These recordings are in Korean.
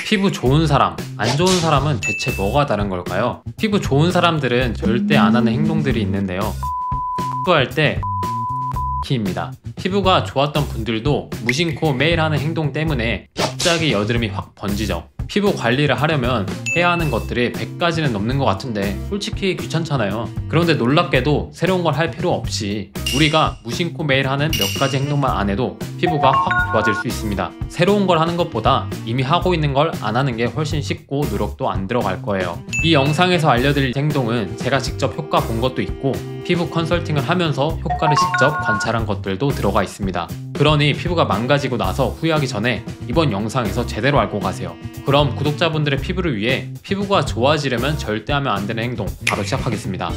피부 좋은 사람, 안 좋은 사람은 대체 뭐가 다른 걸까요? 피부 좋은 사람들은 절대 안 하는 행동들이 있는데요. 피부할 때 입니다. 피부가 좋았던 분들도 무심코 매일 하는 행동 때문에 갑자기 여드름이 확 번지죠. 피부 관리를 하려면 해야 하는 것들이 100가지는 넘는 것 같은데 솔직히 귀찮잖아요. 그런데 놀랍게도 새로운 걸 할 필요 없이 우리가 무심코 매일 하는 몇 가지 행동만 안 해도 피부가 확 좋아질 수 있습니다. 새로운 걸 하는 것보다 이미 하고 있는 걸 안 하는 게 훨씬 쉽고 노력도 안 들어갈 거예요. 이 영상에서 알려드릴 행동은 제가 직접 효과 본 것도 있고 피부 컨설팅을 하면서 효과를 직접 관찰한 것들도 들어가 있습니다. 그러니 피부가 망가지고 나서 후회하기 전에 이번 영상에서 제대로 알고 가세요. 그럼 구독자분들의 피부를 위해 피부가 좋아지려면 절대 하면 안 되는 행동 바로 시작하겠습니다.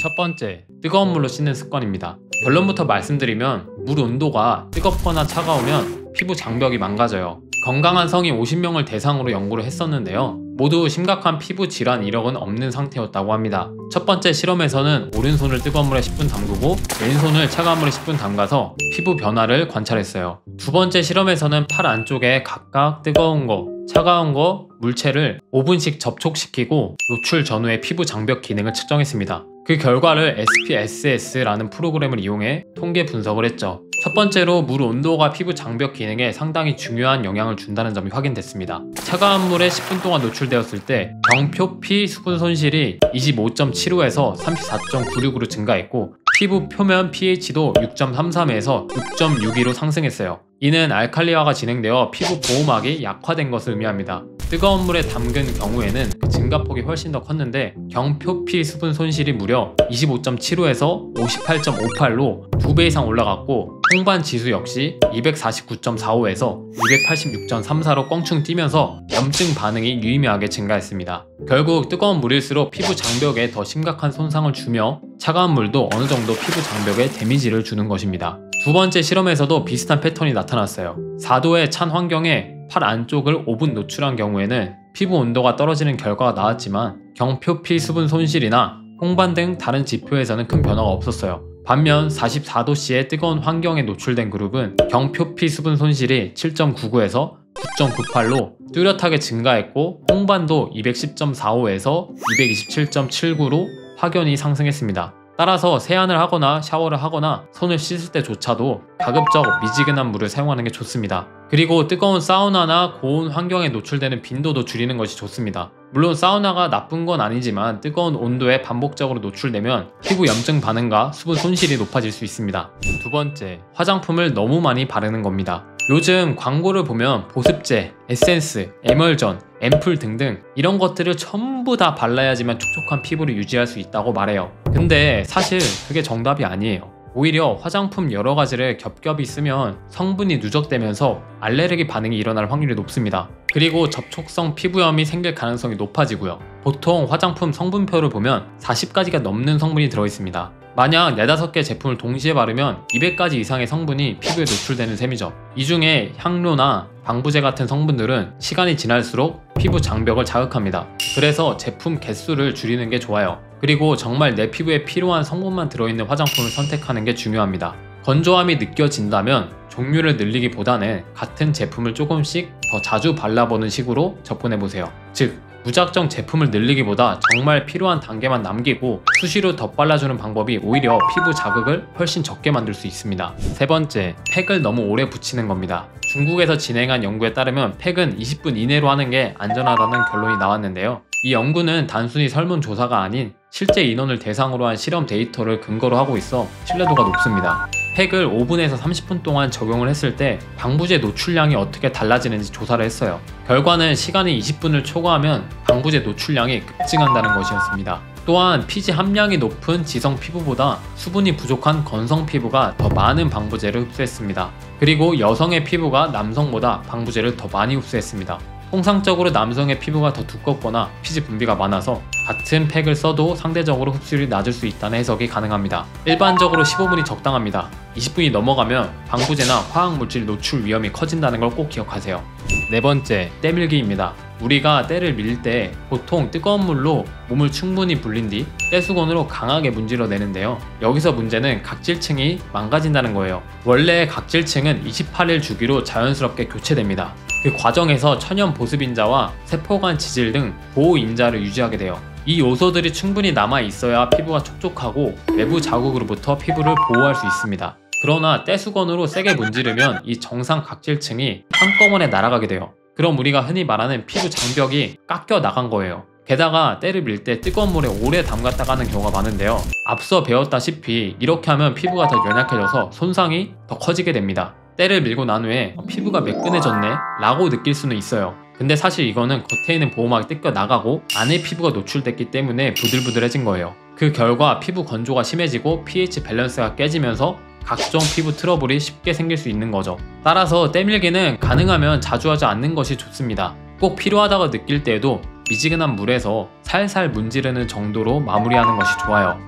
첫 번째, 뜨거운 물로 씻는 습관입니다. 결론부터 말씀드리면 물 온도가 뜨겁거나 차가우면 피부 장벽이 망가져요. 건강한 성인 50명을 대상으로 연구를 했었는데요. 모두 심각한 피부 질환 이력은 없는 상태였다고 합니다. 첫 번째 실험에서는 오른손을 뜨거운 물에 10분 담그고 왼손을 차가운 물에 10분 담가서 피부 변화를 관찰했어요. 두 번째 실험에서는 팔 안쪽에 각각 뜨거운 거, 차가운 거, 물체를 5분씩 접촉시키고 노출 전후의 피부 장벽 기능을 측정했습니다. 그 결과를 SPSS라는 프로그램을 이용해 통계 분석을 했죠. 첫 번째로 물 온도가 피부 장벽 기능에 상당히 중요한 영향을 준다는 점이 확인됐습니다. 차가운 물에 10분 동안 노출되었을 때 경표피 수분 손실이 25.75에서 34.96으로 증가했고 피부 표면 pH도 6.33에서 6.62로 상승했어요. 이는 알칼리화가 진행되어 피부 보호막이 약화된 것을 의미합니다. 뜨거운 물에 담근 경우에는 그 증가폭이 훨씬 더 컸는데 경표피 수분 손실이 무려 25.75에서 58.58로 2배 이상 올라갔고 홍반 지수 역시 249.45에서 286.34로 껑충 뛰면서 염증 반응이 유의미하게 증가했습니다. 결국 뜨거운 물일수록 피부 장벽에 더 심각한 손상을 주며 차가운 물도 어느 정도 피부 장벽에 데미지를 주는 것입니다. 두 번째 실험에서도 비슷한 패턴이 나타났어요. 4도의 찬 환경에 팔 안쪽을 5분 노출한 경우에는 피부 온도가 떨어지는 결과가 나왔지만 경표피 수분 손실이나 홍반 등 다른 지표에서는 큰 변화가 없었어요. 반면 44도씨의 뜨거운 환경에 노출된 그룹은 경표피 수분 손실이 7.99에서 9.98로 뚜렷하게 증가했고 홍반도 210.45에서 227.79로 확연히 상승했습니다. 따라서 세안을 하거나 샤워를 하거나 손을 씻을 때조차도 가급적 미지근한 물을 사용하는 게 좋습니다. 그리고 뜨거운 사우나나 고온 환경에 노출되는 빈도도 줄이는 것이 좋습니다. 물론 사우나가 나쁜 건 아니지만 뜨거운 온도에 반복적으로 노출되면 피부 염증 반응과 수분 손실이 높아질 수 있습니다. 두 번째, 화장품을 너무 많이 바르는 겁니다. 요즘 광고를 보면 보습제, 에센스, 에멀전, 앰플 등등 이런 것들을 전부 다 발라야지만 촉촉한 피부를 유지할 수 있다고 말해요. 근데 사실 그게 정답이 아니에요. 오히려 화장품 여러 가지를 겹겹이 쓰면 성분이 누적되면서 알레르기 반응이 일어날 확률이 높습니다. 그리고 접촉성 피부염이 생길 가능성이 높아지고요. 보통 화장품 성분표를 보면 40가지가 넘는 성분이 들어있습니다. 만약 4-5개 제품을 동시에 바르면 200가지 이상의 성분이 피부에 노출되는 셈이죠. 이 중에 향료나 방부제 같은 성분들은 시간이 지날수록 피부 장벽을 자극합니다. 그래서 제품 개수를 줄이는 게 좋아요. 그리고 정말 내 피부에 필요한 성분만 들어있는 화장품을 선택하는 게 중요합니다. 건조함이 느껴진다면 종류를 늘리기보다는 같은 제품을 조금씩 더 자주 발라보는 식으로 접근해보세요. 즉, 무작정 제품을 늘리기보다 정말 필요한 단계만 남기고 수시로 덧발라주는 방법이 오히려 피부 자극을 훨씬 적게 만들 수 있습니다. 세 번째, 팩을 너무 오래 붙이는 겁니다. 중국에서 진행한 연구에 따르면 팩은 20분 이내로 하는 게 안전하다는 결론이 나왔는데요. 이 연구는 단순히 설문조사가 아닌 실제 인원을 대상으로 한 실험 데이터를 근거로 하고 있어 신뢰도가 높습니다. 팩을 5분에서 30분 동안 적용을 했을 때 방부제 노출량이 어떻게 달라지는지 조사를 했어요. 결과는 시간이 20분을 초과하면 방부제 노출량이 급증한다는 것이었습니다. 또한 피지 함량이 높은 지성 피부보다 수분이 부족한 건성 피부가 더 많은 방부제를 흡수했습니다. 그리고 여성의 피부가 남성보다 방부제를 더 많이 흡수했습니다. 통상적으로 남성의 피부가 더 두껍거나 피지 분비가 많아서 같은 팩을 써도 상대적으로 흡수율이 낮을 수 있다는 해석이 가능합니다. 일반적으로 15분이 적당합니다. 20분이 넘어가면 방부제나 화학물질 노출 위험이 커진다는 걸 꼭 기억하세요. 네 번째, 때밀기입니다. 우리가 때를 밀 때 보통 뜨거운 물로 몸을 충분히 불린 뒤 때수건으로 강하게 문질러내는데요. 여기서 문제는 각질층이 망가진다는 거예요. 원래 각질층은 28일 주기로 자연스럽게 교체됩니다. 그 과정에서 천연 보습인자와 세포간 지질 등 보호인자를 유지하게 돼요. 이 요소들이 충분히 남아 있어야 피부가 촉촉하고 외부 자극으로부터 피부를 보호할 수 있습니다. 그러나 때수건으로 세게 문지르면 이 정상 각질층이 한꺼번에 날아가게 돼요. 그럼 우리가 흔히 말하는 피부 장벽이 깎여 나간 거예요. 게다가 때를 밀 때 뜨거운 물에 오래 담갔다가 하는 경우가 많은데요. 앞서 배웠다시피 이렇게 하면 피부가 더 연약해져서 손상이 더 커지게 됩니다. 때를 밀고 난 후에 피부가 매끈해졌네 라고 느낄 수는 있어요. 근데 사실 이거는 겉에 있는 보호막이 뜯겨 나가고 안에 피부가 노출됐기 때문에 부들부들해진 거예요. 그 결과 피부 건조가 심해지고 pH 밸런스가 깨지면서 각종 피부 트러블이 쉽게 생길 수 있는 거죠. 따라서 때밀기는 가능하면 자주 하지 않는 것이 좋습니다. 꼭 필요하다고 느낄 때에도 미지근한 물에서 살살 문지르는 정도로 마무리하는 것이 좋아요.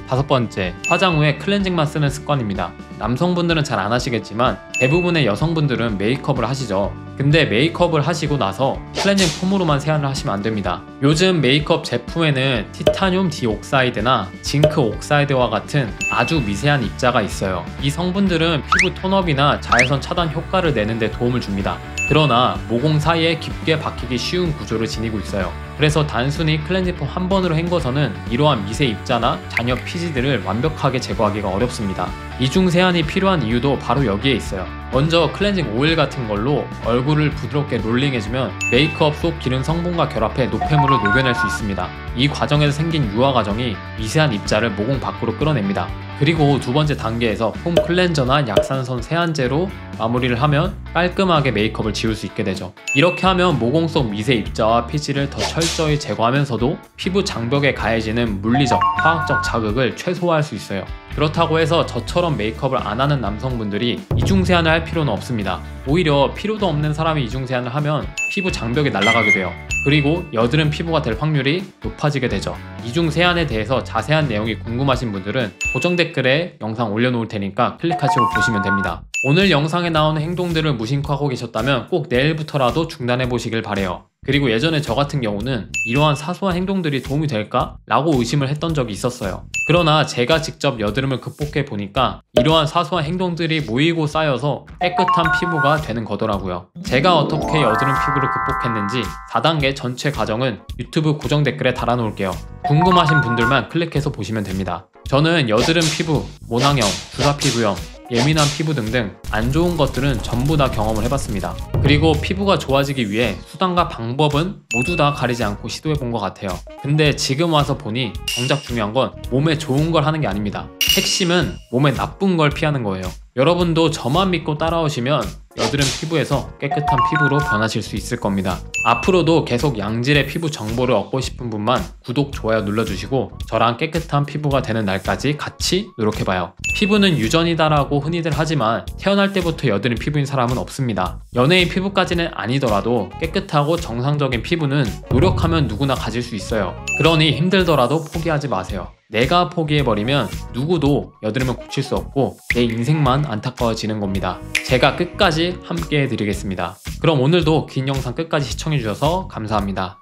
다섯 번째, 화장 후에 클렌징만 쓰는 습관입니다. 남성분들은 잘 안 하시겠지만 대부분의 여성분들은 메이크업을 하시죠. 근데 메이크업을 하시고 나서 클렌징 폼으로만 세안을 하시면 안 됩니다. 요즘 메이크업 제품에는 티타늄 디옥사이드나 징크 옥사이드와 같은 아주 미세한 입자가 있어요. 이 성분들은 피부 톤업이나 자외선 차단 효과를 내는 데 도움을 줍니다. 그러나 모공 사이에 깊게 박히기 쉬운 구조를 지니고 있어요. 그래서 단순히 클렌징 폼 한 번으로 헹궈서는 이러한 미세 입자나 잔여 피지들을 완벽하게 제거하기가 어렵습니다. 이중 세안이 필요한 이유도 바로 여기에 있어요. 먼저 클렌징 오일 같은 걸로 얼굴을 부드럽게 롤링해주면 메이크업 속 기름 성분과 결합해 노폐물을 녹여낼 수 있습니다. 이 과정에서 생긴 유화 과정이 미세한 입자를 모공 밖으로 끌어냅니다. 그리고 두 번째 단계에서 폼 클렌저나 약산성 세안제로 마무리를 하면 깔끔하게 메이크업을 지울 수 있게 되죠. 이렇게 하면 모공 속 미세 입자와 피지를 더 철저히 제거하면서도 피부 장벽에 가해지는 물리적, 화학적 자극을 최소화할 수 있어요. 그렇다고 해서 저처럼 메이크업을 안 하는 남성분들이 이중 세안을 할 필요는 없습니다. 오히려 필요도 없는 사람이 이중 세안을 하면 피부 장벽이 날아가게 돼요. 그리고 여드름 피부가 될 확률이 높아지게 되죠. 이중 세안에 대해서 자세한 내용이 궁금하신 분들은 고정 댓글에 영상 올려놓을 테니까 클릭하시고 보시면 됩니다. 오늘 영상에 나오는 행동들을 무심코 하고 계셨다면 꼭 내일부터라도 중단해 보시길 바래요. 그리고 예전에 저 같은 경우는 이러한 사소한 행동들이 도움이 될까? 라고 의심을 했던 적이 있었어요. 그러나 제가 직접 여드름을 극복해 보니까 이러한 사소한 행동들이 모이고 쌓여서 깨끗한 피부가 되는 거더라고요. 제가 어떻게 여드름 피부를 극복했는지 4단계 전체 과정은 유튜브 고정 댓글에 달아놓을게요. 궁금하신 분들만 클릭해서 보시면 됩니다. 저는 여드름 피부, 모낭염, 주사 피부염, 예민한 피부 등등 안 좋은 것들은 전부 다 경험을 해봤습니다. 그리고 피부가 좋아지기 위해 수단과 방법은 모두 다 가리지 않고 시도해본 것 같아요. 근데 지금 와서 보니 정작 중요한 건 몸에 좋은 걸 하는 게 아닙니다. 핵심은 몸에 나쁜 걸 피하는 거예요. 여러분도 저만 믿고 따라오시면 여드름 피부에서 깨끗한 피부로 변하실 수 있을 겁니다. 앞으로도 계속 양질의 피부 정보를 얻고 싶은 분만 구독, 좋아요 눌러주시고 저랑 깨끗한 피부가 되는 날까지 같이 노력해봐요. 피부는 유전이다라고 흔히들 하지만 태어날 때부터 여드름 피부인 사람은 없습니다. 연예인 피부까지는 아니더라도 깨끗하고 정상적인 피부는 노력하면 누구나 가질 수 있어요. 그러니 힘들더라도 포기하지 마세요. 내가 포기해버리면 누구도 여드름을 고칠 수 없고 내 인생만 안타까워지는 겁니다. 제가 끝까지 함께 해드리겠습니다. 그럼 오늘도 긴 영상 끝까지 시청해주셔서 감사합니다.